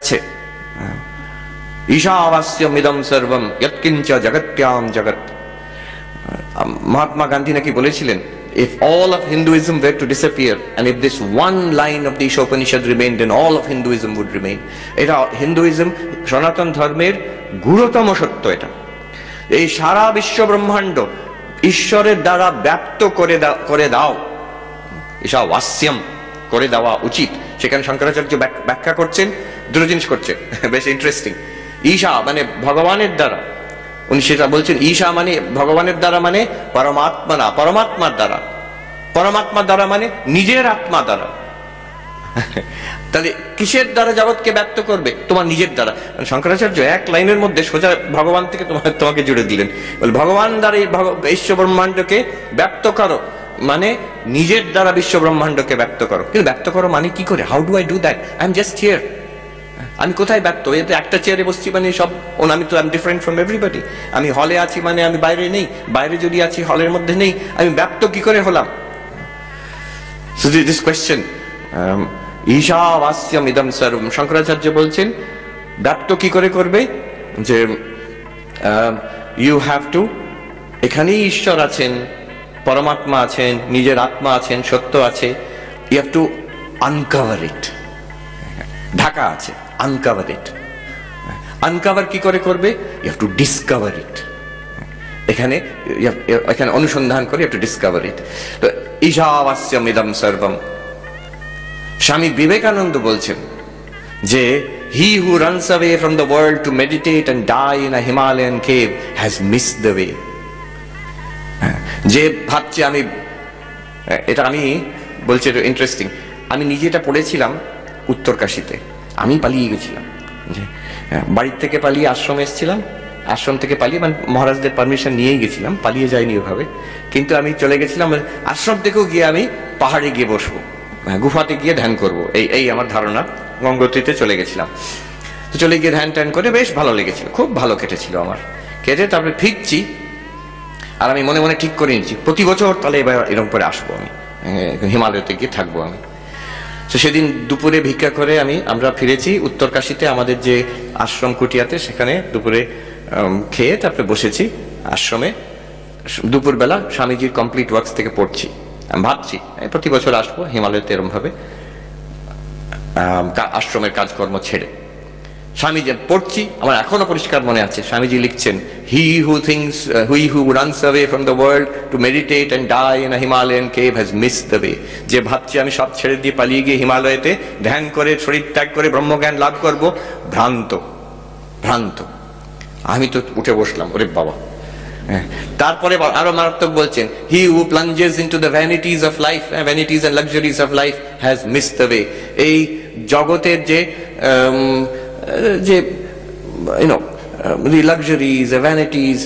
যাচ্ছে। ঈশাবাস্যমিদং সর্বম যৎকিঞ্চ জগত্যাম জগৎ। মহাত্মা গান্ধী নাকি বলেছিলেন, if all of Hinduism were to disappear and if this one line of the Ishopanishad remained, then all of Hinduism would remain. এটা Hinduism, সনাতন ধর্মের গুরুতম সত্য। এটা এই সারা বিশ্ব ব্রহ্মাণ্ড ঈশ্বরের দ্বারা ব্যাপ্ত করে দাও, ঈশাবাস্যম করে দেওয়া উচিত। সেখানে শঙ্করাচার্য ব্যাখ্যা করছেন, দুটো জিনিস করছে, বেশ ইন্টারেস্টিং। ঈশা মানে ভগবানের দ্বারা, উনি সেটা বলছেন। ঈশা মানে ভগবানের দ্বারা, মানে পরমাত্মা না, পরমাত্মার দ্বারা। পরমাত্মার দ্বারা মানে নিজের আত্মা দ্বারা। তাহলে কিসের দ্বারা জগৎকে ব্যক্ত করবে? তোমার নিজের দ্বারা। শঙ্করাচার্য এক লাইনের মধ্যে সোজা ভগবান থেকে তোমাকে জুড়ে দিলেন। ভগবান দ্বারা বিশ্ব ব্রহ্মাণ্ডকে ব্যক্ত করো, মানে নিজের দ্বারা বিশ্ব ব্রহ্মাণ্ডকে ব্যক্ত করো। কিন্তু ব্যক্ত করো মানে কি করে? How do I do that? I am just here. আমি কোথায় ব্যক্ত? এতে একটা চেয়ারে বসছি মানে সব, আমি তো I am different from everybody. আমি হলে আছি মানে আমি বাইরে নেই, বাইরে যদি আছি হলের মধ্যে নেই, আমি ব্যক্ত কি করে হলাম? সো দিস কোয়েশ্চেন, ঈশাবাস্যম ইদং সর্বম, শঙ্করাচার্য বলছেন ব্যক্ত কি করে করবে? যে ইউ হ্যাভ টু, এখানেই ঈশ্বর আছেন, পরমাত্মা আছেন, নিজের আত্মা আছেন, সত্য আছে। ইউ হ্যাভ টু আনকভার ইট। ঢাকা আছে, আনকভার ইট। আনকভার কি করে করবে? ইউ হ্যাভ টু ডিসকভার ইট। এখানে অনুসন্ধান করে ইউ হ্যাভ টু ডিসকভার ইট। তো ঈশাবাস্যম ইদং সর্বম। স্বামী বিবেকানন্দ বলছেন যে he who runs away from the world to meditate and die in a Himalayan cave has missed the way. যে ভাবছে আমি, এটা আমি বলছি, এটা ইন্টারেস্টিং। আমি নিজে এটা পড়েছিলাম উত্তরকাশীতে। আমি পালিয়ে গেছিলাম, বাড়ির থেকে পালিয়ে আশ্রমে এসেছিলাম, আশ্রম থেকে পালিয়ে, মানে মহারাজদের পারমিশন নিয়েই গেছিলাম, পালিয়ে যাইনি ওভাবে। কিন্তু আমি চলে গেছিলাম আশ্রম থেকেও গিয়ে আমি পাহাড়ে গিয়ে বসবো, গুফাতে গিয়ে ধ্যান করবো, এই আমার ধারণা। গঙ্গোত্রীতে চলে গেছিলাম। তো চলে গিয়ে ধ্যান ট্যান করে বেশ ভালো লেগেছিল, খুব ভালো কেটেছিল আমার। কেটে তারপরে ফিরছি, আর আমি মনে মনে ঠিক করে নিচ্ছি প্রতি বছর তাহলে এবার এরকম করে আসবো, আমি হিমালয়তে গিয়ে থাকবো আমি। তো সেদিন দুপুরে ভিক্ষা করে আমরা ফিরেছি উত্তরকাশীতে, আমাদের যে আশ্রম কুটিয়াতে, সেখানে দুপুরে খেয়ে তারপরে বসেছি আশ্রমে। দুপুরবেলা স্বামীজির কমপ্লিট ওয়ার্কস থেকে পড়ছি। আমি ভাবছি প্রতি বছর আসবো হিমালয়তে এরম ভাবে, আশ্রমের কাজকর্ম ছেড়ে। স্বামীজি পড়ছি, আমার এখনো পরিষ্কার মনে আছে, স্বামীজি লিখছেন, he who runs away from the world to meditate and die in a Himalayan cave has missed the way. যে ভাবছি আমি সব ছেড়ে দিয়ে পালিয়ে গিয়ে হিমালয়েতে ধ্যান করে শরীর ত্যাগ করে ব্রহ্মজ্ঞান লাভ করব, ভ্রান্ত। আমি তো উঠে বসলাম, ওরে বাবা। তারপরে আরো মারাত্মক বলছেন, he who plunges into the vanities of life, vanities and luxuries of life has missed the way. এই জগতের যে the luxuries, the vanities,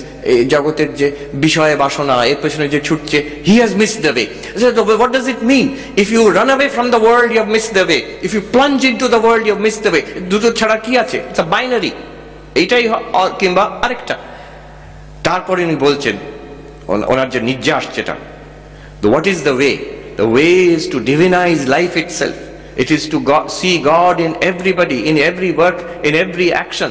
জগতের যে বিষয় বাসনা, এর পেছনে যে ছুটছে, he has missed the way. So what does it mean? If you run away from the world, you have missed the way. If you plunge into the world, you have missed the way. দুটো ছাড়া কি আছে? It's a binary. এইটাই কিংবা আরেকটা। তারপরে উনি বলছেন, ওনার যে নির্যাস যেটা, what is the way? The way is to divinize life itself. It is to see God in everybody, in every work, in every action.